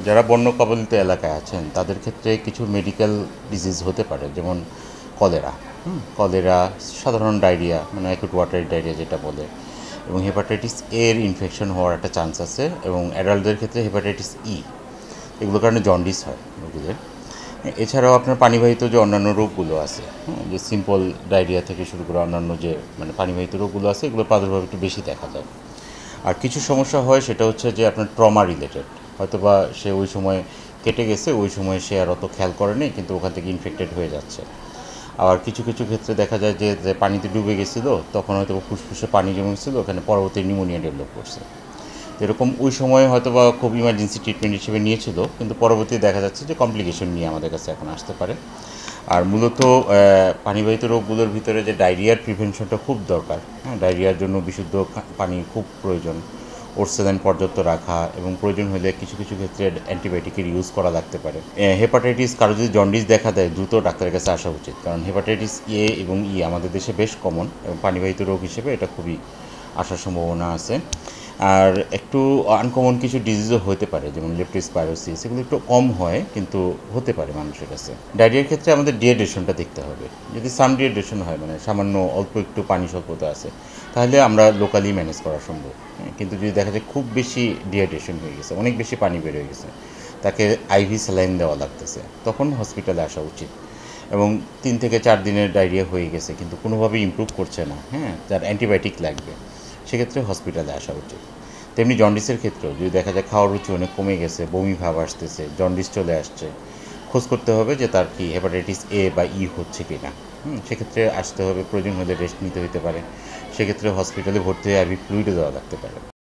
যারা বন্য কবলিত এলাকায় আছেন তাদের ক্ষেত্রে কিছু মেডিকেল ডিজিজ হতে পারে, যেমন কলেরা। কলেরা, সাধারণ ডায়রিয়া, মানে অ্যাকুট ওয়াটারি ডায়রিয়া যেটা বলে, এবং হেপাটাইটিস এর ইনফেকশন হওয়ার একটা চান্স আছে, এবং অ্যাডাল্টদের ক্ষেত্রে হেপাটাইটিস ই, এগুলোর কারণে জন্ডিস হয় রোগীদের। এছাড়াও আপনার পানিবাহিত যে অন্যান্য রোগগুলো আছে, যে সিম্পল ডায়রিয়া থেকে শুরু করে অন্যান্য যে মানে পানিবাহিত রোগগুলো আছে, এগুলোর প্রাদুর্ভাব একটু বেশি দেখা যায়। আর কিছু সমস্যা হয়, সেটা হচ্ছে যে আপনার ট্রমা রিলেটেড, হয়তোবা সে ওই সময় কেটে গেছে, ওই সময় সে আর অত খেয়াল করেনি, কিন্তু ওখান থেকে ইনফেক্টেড হয়ে যাচ্ছে। আবার কিছু কিছু ক্ষেত্রে দেখা যায় যে পানিতে ডুবে গেছিলো, তখন হয়তো ফুসফুসে পানি জমে গেছিলো, ওখানে পরবর্তী নিউমোনিয়া ডেভেলপ করছে। এরকম ওই সময় হয়তোবা খুব ইমার্জেন্সি ট্রিটমেন্ট হিসেবে নিয়েছিল, কিন্তু পরবর্তীতে দেখা যাচ্ছে যে কমপ্লিকেশন নিয়ে আমাদের কাছে এখন আসতে পারে। আর মূলত পানিবাহিত রোগগুলোর ভিতরে যে ডায়রিয়ার প্রিভেনশনটা খুব দরকার। ডায়রিয়ার জন্য বিশুদ্ধ পানি খুব প্রয়োজন, ওরসেলাইন পর্যাপ্ত রাখা, এবং প্রয়োজন হলে কিছু কিছু ক্ষেত্রে অ্যান্টিবায়োটিকের ইউজ করা লাগতে পারে। হেপাটাইটিস, কারো যদি জন্ডিস দেখা দেয়, দ্রুত ডাক্তারের কাছে আসা উচিত, কারণ হেপাটাইটিস এ এবং ই আমাদের দেশে বেশ কমন, এবং পানিবাহিত রোগ হিসেবে এটা খুবই আসার সম্ভাবনা আছে। আর একটু আনকমন কিছু ডিজিজও হতে পারে, যেমন লেপ্টোস্পাইরোসিস, এগুলো একটু কম হয় কিন্তু হতে পারে মানুষের কাছে। ডায়রিয়ার ক্ষেত্রে আমাদের ডিহাইড্রেশনটা দেখতে হবে। যদি সাম ডিহাইড্রেশন হয়, মানে সামান্য অল্প একটু পানি স্বল্পতা আছে, তাহলে আমরা লোকালি ম্যানেজ করা সম্ভব। কিন্তু যদি দেখা যায় খুব বেশি ডিহাইড্রেশন হয়ে গেছে, অনেক বেশি পানি বের হয়ে গেছে, তাকে আইভি স্যালাইন দেওয়া লাগতেছে, তখন হসপিটালে আসা উচিত। এবং 3 থেকে 4 দিনের ডায়রিয়া হয়ে গেছে কিন্তু কোনোভাবেই ইমপ্রুভ করছে না, যার অ্যান্টিবায়োটিক লাগবে, সেক্ষেত্রে হসপিটালে আসা উচিত। তেমনি জন্ডিসের ক্ষেত্রেও যদি দেখা যায় খাওয়ার রুচি অনেক কমে গেছে, বমি ভাব আসতেছে, জন্ডিস চলে আসছে, খোঁজ করতে হবে যে তার কি হেপাটাইটিস এ বা ই হচ্ছে কি না। সেক্ষেত্রে আসতে হবে, প্রয়োজন হলে রেস্ট নিতে হতে পারে, সেক্ষেত্রে হসপিটালে ভর্তি হয়ে আইভি ফ্লুইডও দেওয়া লাগতে পারে।